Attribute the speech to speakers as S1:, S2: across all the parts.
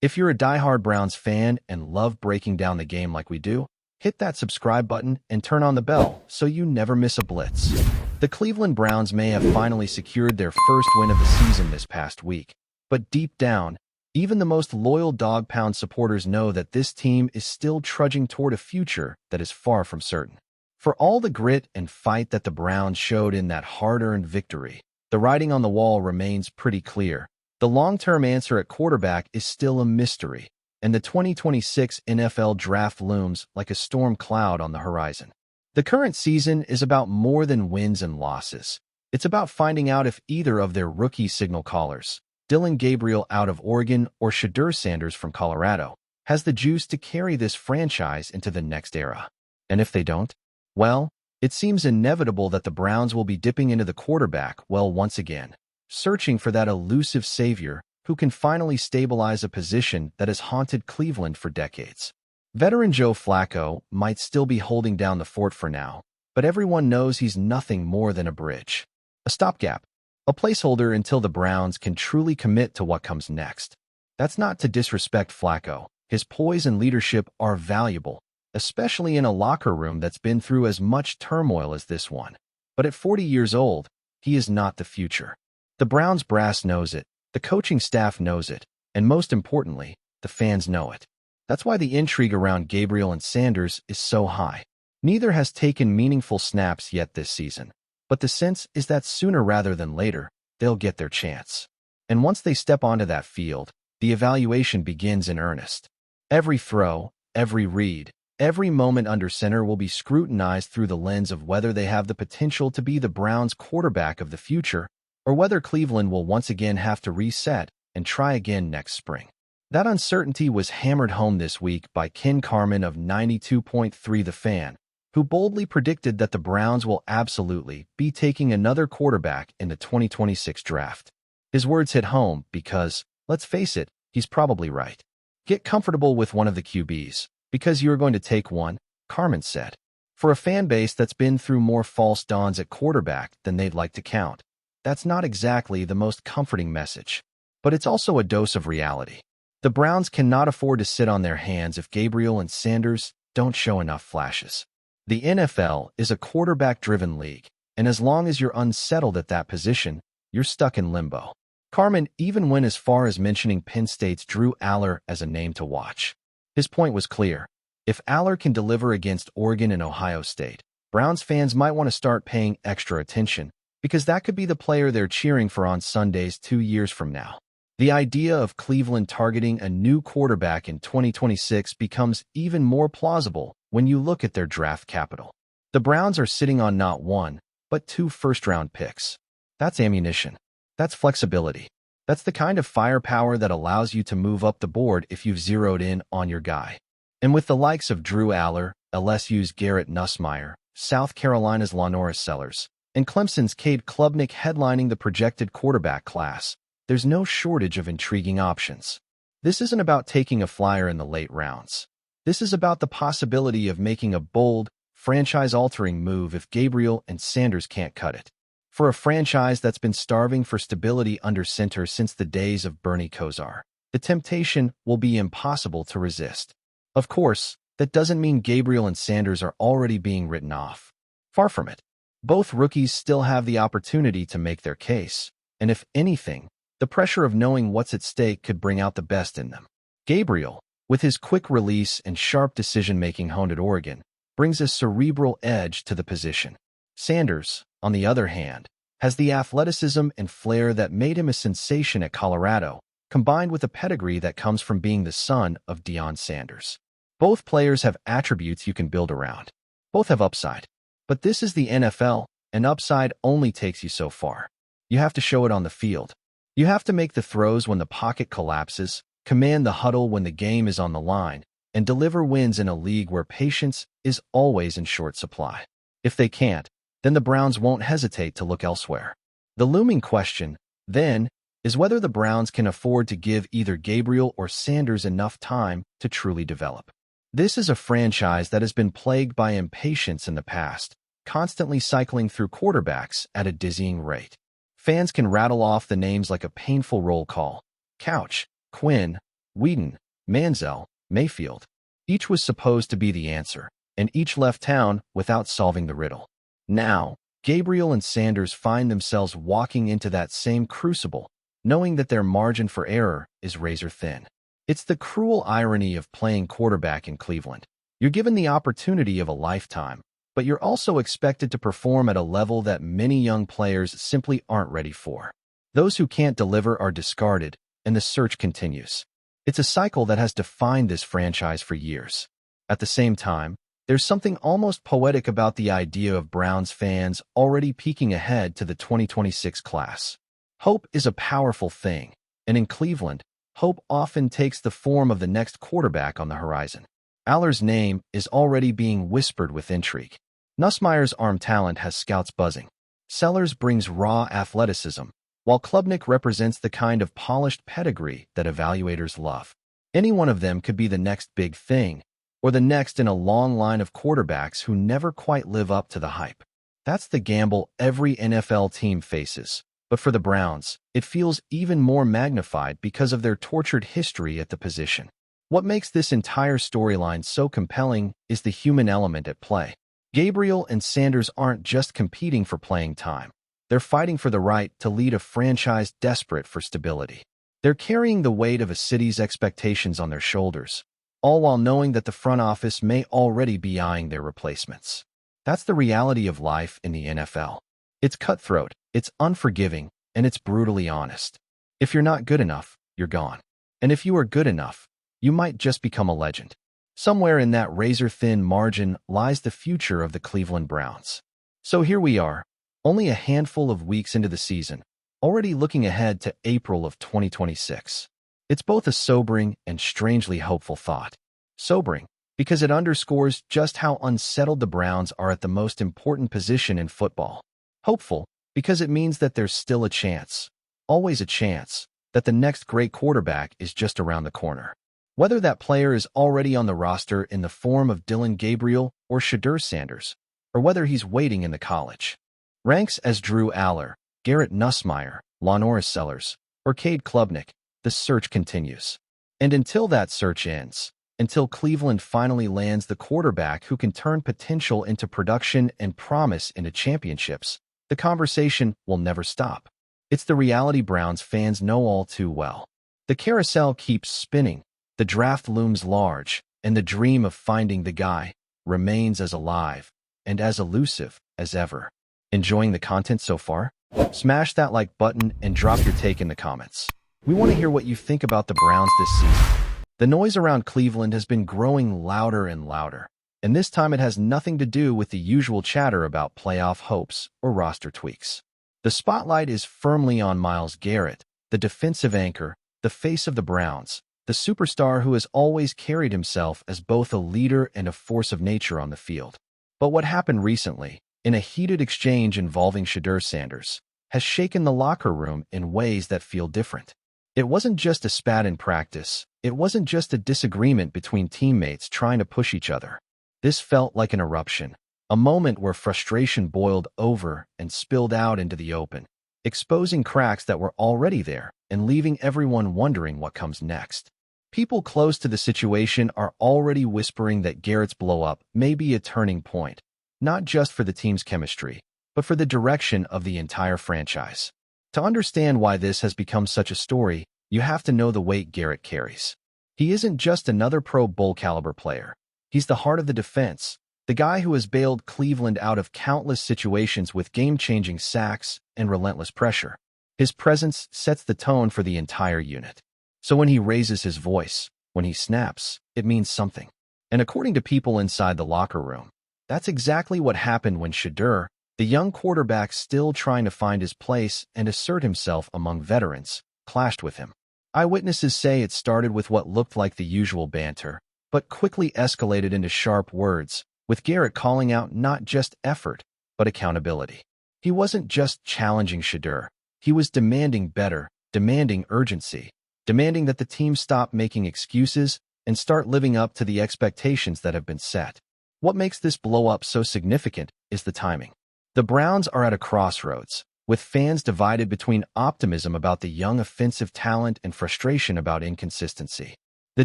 S1: If you're a diehard Browns fan and love breaking down the game like we do, hit that subscribe button and turn on the bell so you never miss a blitz. The Cleveland Browns may have finally secured their first win of the season this past week, but deep down, even the most loyal Dawg Pound supporters know that this team is still trudging toward a future that is far from certain. For all the grit and fight that the Browns showed in that hard-earned victory, the writing on the wall remains pretty clear. The long-term answer at quarterback is still a mystery, and the 2026 NFL Draft looms like a storm cloud on the horizon. The current season is about more than wins and losses. It's about finding out if either of their rookie signal callers, Dillon Gabriel out of Oregon or SHEDEUR Sanders from Colorado, has the juice to carry this franchise into the next era. And if they don't, well, it seems inevitable that the Browns will be dipping into the quarterback well once again, searching for that elusive savior who can finally stabilize a position that has haunted Cleveland for decades. Veteran Joe Flacco might still be holding down the fort for now, but everyone knows he's nothing more than a bridge, a stopgap, a placeholder until the Browns can truly commit to what comes next. That's not to disrespect Flacco. His poise and leadership are valuable, especially in a locker room that's been through as much turmoil as this one. But at 40 years old, he is not the future. The Browns brass knows it, the coaching staff knows it, and most importantly, the fans know it. That's why the intrigue around Gabriel and Sanders is so high. Neither has taken meaningful snaps yet this season, but the sense is that sooner rather than later, they'll get their chance. And once they step onto that field, the evaluation begins in earnest. Every throw, every read, every moment under center will be scrutinized through the lens of whether they have the potential to be the Browns' quarterback of the future, or whether Cleveland will once again have to reset and try again next spring. That uncertainty was hammered home this week by Ken Carman of 92.3 The Fan, who boldly predicted that the Browns will absolutely be taking another quarterback in the 2026 draft. His words hit home because, let's face it, he's probably right. Get comfortable with one of the QBs, because you're going to take one, Carman said. For a fan base that's been through more false dawns at quarterback than they'd like to count, that's not exactly the most comforting message. But it's also a dose of reality. The Browns cannot afford to sit on their hands if Gabriel and Sanders don't show enough flashes. The NFL is a quarterback-driven league, and as long as you're unsettled at that position, you're stuck in limbo. Carman even went as far as mentioning Penn State's Drew Aller as a name to watch. His point was clear. If Aller can deliver against Oregon and Ohio State, Browns fans might want to start paying extra attention, because that could be the player they're cheering for on Sundays 2 years from now. The idea of Cleveland targeting a new quarterback in 2026 becomes even more plausible when you look at their draft capital. The Browns are sitting on not one, but 2 first-round picks. That's ammunition. That's flexibility. That's the kind of firepower that allows you to move up the board if you've zeroed in on your guy. And with the likes of Drew Aller, LSU's Garrett Nussmeier, South Carolina's LaNorris Sellers, and Clemson's Cade Klubnik headlining the projected quarterback class, there's no shortage of intriguing options. This isn't about taking a flyer in the late rounds. This is about the possibility of making a bold, franchise-altering move if Gabriel and Sanders can't cut it. For a franchise that's been starving for stability under center since the days of Bernie Kosar, the temptation will be impossible to resist. Of course, that doesn't mean Gabriel and Sanders are already being written off. Far from it. Both rookies still have the opportunity to make their case, and if anything, the pressure of knowing what's at stake could bring out the best in them. Gabriel, with his quick release and sharp decision-making honed at Oregon, brings a cerebral edge to the position. Sanders, on the other hand, has the athleticism and flair that made him a sensation at Colorado, combined with a pedigree that comes from being the son of Deion Sanders. Both players have attributes you can build around. Both have upside. But this is the NFL, and upside only takes you so far. You have to show it on the field. You have to make the throws when the pocket collapses, command the huddle when the game is on the line, and deliver wins in a league where patience is always in short supply. If they can't, then the Browns won't hesitate to look elsewhere. The looming question, then, is whether the Browns can afford to give either Gabriel or Sanders enough time to truly develop. This is a franchise that has been plagued by impatience in the past, constantly cycling through quarterbacks at a dizzying rate. Fans can rattle off the names like a painful roll call: Couch, Quinn, Whedon, Manziel, Mayfield. Each was supposed to be the answer, and each left town without solving the riddle. Now, Gabriel and Sanders find themselves walking into that same crucible, knowing that their margin for error is razor thin. It's the cruel irony of playing quarterback in Cleveland. You're given the opportunity of a lifetime, but you're also expected to perform at a level that many young players simply aren't ready for. Those who can't deliver are discarded, and the search continues. It's a cycle that has defined this franchise for years. At the same time, there's something almost poetic about the idea of Browns fans already peeking ahead to the 2026 class. Hope is a powerful thing, and in Cleveland, hope often takes the form of the next quarterback on the horizon. Aller's name is already being whispered with intrigue. Nussmeier's arm talent has scouts buzzing. Sellers brings raw athleticism, while Klubnik represents the kind of polished pedigree that evaluators love. Any one of them could be the next big thing, or the next in a long line of quarterbacks who never quite live up to the hype. That's the gamble every NFL team faces. But for the Browns, it feels even more magnified because of their tortured history at the position. What makes this entire storyline so compelling is the human element at play. Gabriel and Sanders aren't just competing for playing time. They're fighting for the right to lead a franchise desperate for stability. They're carrying the weight of a city's expectations on their shoulders, all while knowing that the front office may already be eyeing their replacements. That's the reality of life in the NFL. It's cutthroat, it's unforgiving, and it's brutally honest. If you're not good enough, you're gone. And if you are good enough, you might just become a legend. Somewhere in that razor-thin margin lies the future of the Cleveland Browns. So here we are, only a handful of weeks into the season, already looking ahead to April of 2026. It's both a sobering and strangely hopeful thought. Sobering, because it underscores just how unsettled the Browns are at the most important position in football. Hopeful, because it means that there's still a chance, always a chance, that the next great quarterback is just around the corner. Whether that player is already on the roster in the form of Dillon Gabriel or SHEDEUR Sanders, or whether he's waiting in the college ranks as Drew Aller, Garrett Nussmeier, Lanoris Sellers, or Cade Klubnik, the search continues. And until that search ends, until Cleveland finally lands the quarterback who can turn potential into production and promise into championships, the conversation will never stop. It's the reality Browns fans know all too well. The carousel keeps spinning, the draft looms large, and the dream of finding the guy remains as alive and as elusive as ever. Enjoying the content so far? Smash that like button and drop your take in the comments. We want to hear what you think about the Browns this season. The noise around Cleveland has been growing louder and louder, and this time it has nothing to do with the usual chatter about playoff hopes or roster tweaks. The spotlight is firmly on Myles Garrett, the defensive anchor, the face of the Browns, the superstar who has always carried himself as both a leader and a force of nature on the field. But what happened recently, in a heated exchange involving SHEDEUR Sanders, has shaken the locker room in ways that feel different. It wasn't just a spat in practice. It wasn't just a disagreement between teammates trying to push each other. This felt like an eruption, a moment where frustration boiled over and spilled out into the open, exposing cracks that were already there and leaving everyone wondering what comes next. People close to the situation are already whispering that Garrett's blow-up may be a turning point, not just for the team's chemistry, but for the direction of the entire franchise. To understand why this has become such a story, you have to know the weight Garrett carries. He isn't just another Pro Bowl-caliber player. He's the heart of the defense, the guy who has bailed Cleveland out of countless situations with game-changing sacks and relentless pressure. His presence sets the tone for the entire unit. So when he raises his voice, when he snaps, it means something. And according to people inside the locker room, that's exactly what happened when SHEDEUR, the young quarterback still trying to find his place and assert himself among veterans, clashed with him. Eyewitnesses say it started with what looked like the usual banter, but quickly escalated into sharp words, with Garrett calling out not just effort, but accountability. He wasn't just challenging SHEDEUR. He was demanding better, demanding urgency, demanding that the team stop making excuses and start living up to the expectations that have been set. What makes this blow-up so significant is the timing. The Browns are at a crossroads, with fans divided between optimism about the young offensive talent and frustration about inconsistency. The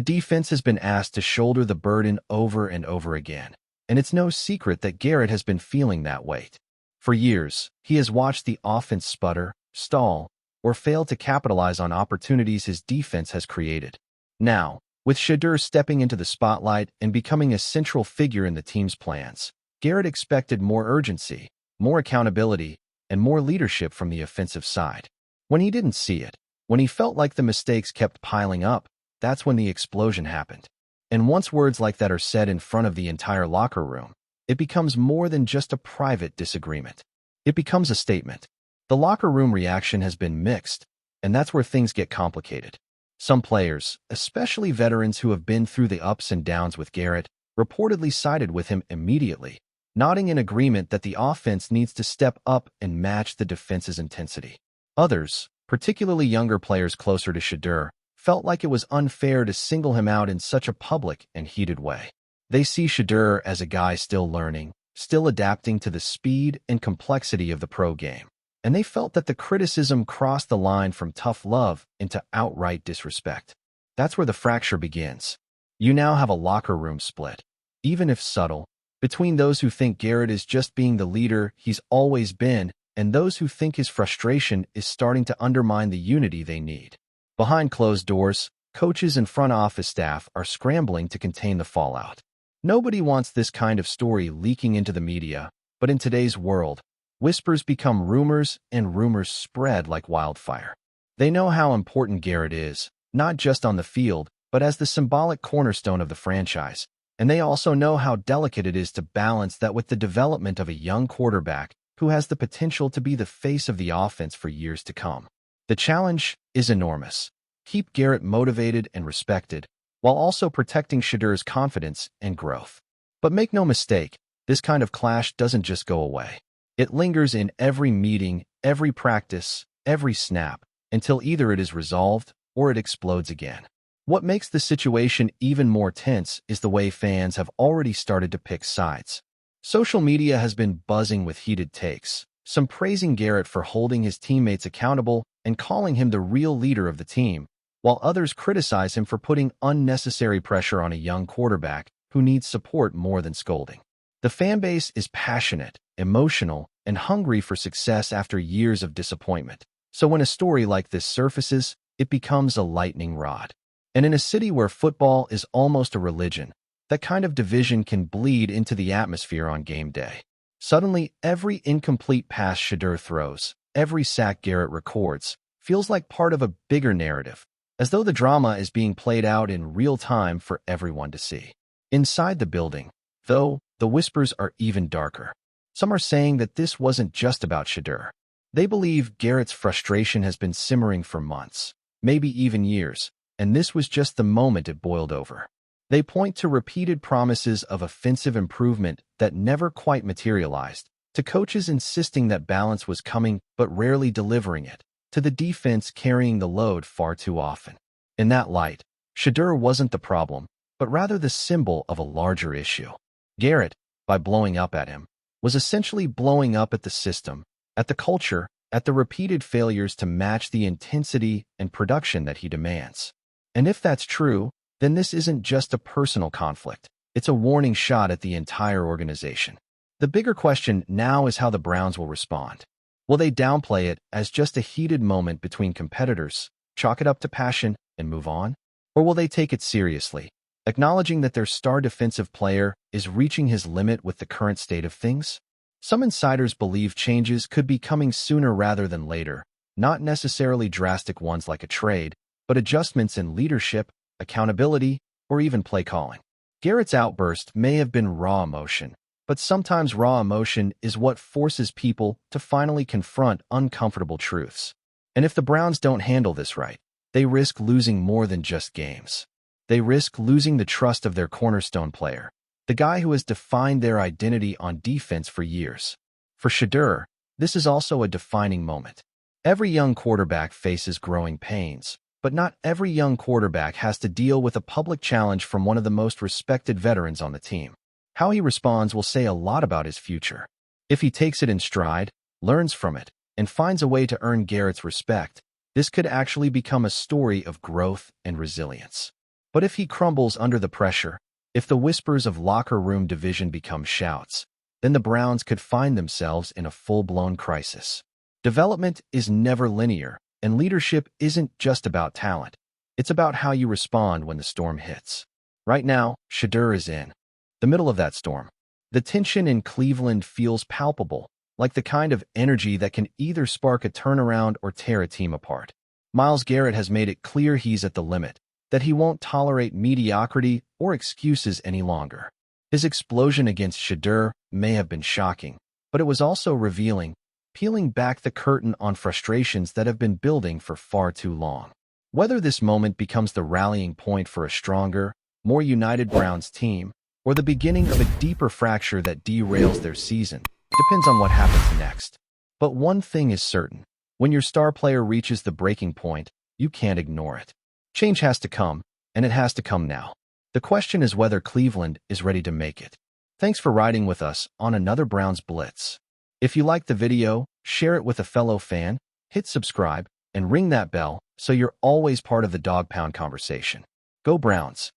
S1: defense has been asked to shoulder the burden over and over again, and it's no secret that Garrett has been feeling that weight. For years, he has watched the offense sputter, stall, or fail to capitalize on opportunities his defense has created. Now, with SHEDEUR stepping into the spotlight and becoming a central figure in the team's plans, Garrett expected more urgency, more accountability, and more leadership from the offensive side. When he didn't see it, when he felt like the mistakes kept piling up, that's when the explosion happened. And once words like that are said in front of the entire locker room, it becomes more than just a private disagreement. It becomes a statement. The locker room reaction has been mixed, and that's where things get complicated. Some players, especially veterans who have been through the ups and downs with Garrett, reportedly sided with him immediately, nodding in agreement that the offense needs to step up and match the defense's intensity. Others, particularly younger players closer to SHEDEUR, felt like it was unfair to single him out in such a public and heated way. They see SHEDEUR as a guy still learning, still adapting to the speed and complexity of the pro game, and they felt that the criticism crossed the line from tough love into outright disrespect. That's where the fracture begins. You now have a locker room split, even if subtle, between those who think Garrett is just being the leader he's always been and those who think his frustration is starting to undermine the unity they need. Behind closed doors, coaches and front office staff are scrambling to contain the fallout. Nobody wants this kind of story leaking into the media, but in today's world, whispers become rumors and rumors spread like wildfire. They know how important Garrett is, not just on the field, but as the symbolic cornerstone of the franchise. And they also know how delicate it is to balance that with the development of a young quarterback who has the potential to be the face of the offense for years to come. The challenge is enormous. Keep Garrett motivated and respected, while also protecting SHEDEUR's confidence and growth. But make no mistake, this kind of clash doesn't just go away. It lingers in every meeting, every practice, every snap, until either it is resolved or it explodes again. What makes the situation even more tense is the way fans have already started to pick sides. Social media has been buzzing with heated takes, some praising Garrett for holding his teammates accountable and calling him the real leader of the team, while others criticize him for putting unnecessary pressure on a young quarterback who needs support more than scolding. The fanbase is passionate, emotional, and hungry for success after years of disappointment. So when a story like this surfaces, it becomes a lightning rod. And in a city where football is almost a religion, that kind of division can bleed into the atmosphere on game day. Suddenly, every incomplete pass SHEDEUR throws, every sack Garrett records, feels like part of a bigger narrative, as though the drama is being played out in real time for everyone to see. Inside the building, though, the whispers are even darker. Some are saying that this wasn't just about SHEDEUR. They believe Garrett's frustration has been simmering for months, maybe even years, and this was just the moment it boiled over. They point to repeated promises of offensive improvement that never quite materialized, to coaches insisting that balance was coming but rarely delivering it, to the defense carrying the load far too often. In that light, SHEDEUR wasn't the problem, but rather the symbol of a larger issue. Garrett, by blowing up at him, was essentially blowing up at the system, at the culture, at the repeated failures to match the intensity and production that he demands. And if that's true, then this isn't just a personal conflict. It's a warning shot at the entire organization. The bigger question now is how the Browns will respond. Will they downplay it as just a heated moment between competitors, chalk it up to passion, and move on? Or will they take it seriously, acknowledging that their star defensive player is reaching his limit with the current state of things? Some insiders believe changes could be coming sooner rather than later, not necessarily drastic ones like a trade, but adjustments in leadership, accountability, or even play calling. Garrett's outburst may have been raw emotion, but sometimes raw emotion is what forces people to finally confront uncomfortable truths. And if the Browns don't handle this right, they risk losing more than just games. They risk losing the trust of their cornerstone player, the guy who has defined their identity on defense for years. For SHEDEUR, this is also a defining moment. Every young quarterback faces growing pains, but not every young quarterback has to deal with a public challenge from one of the most respected veterans on the team. How he responds will say a lot about his future. If he takes it in stride, learns from it, and finds a way to earn Garrett's respect, this could actually become a story of growth and resilience. But if he crumbles under the pressure, if the whispers of locker room division become shouts, then the Browns could find themselves in a full-blown crisis. Development is never linear, and leadership isn't just about talent. It's about how you respond when the storm hits. Right now, SHEDEUR is in the middle of that storm. The tension in Cleveland feels palpable, like the kind of energy that can either spark a turnaround or tear a team apart. Myles Garrett has made it clear he's at the limit, that he won't tolerate mediocrity or excuses any longer. His explosion against SHEDEUR may have been shocking, but it was also revealing, peeling back the curtain on frustrations that have been building for far too long. Whether this moment becomes the rallying point for a stronger, more united Browns team, or the beginning of a deeper fracture that derails their season, depends on what happens next. But one thing is certain. When your star player reaches the breaking point, you can't ignore it. Change has to come, and it has to come now. The question is whether Cleveland is ready to make it. Thanks for riding with us on another Browns Blitz. If you liked the video, share it with a fellow fan, hit subscribe, and ring that bell so you're always part of the Dawg Pound conversation. Go Browns!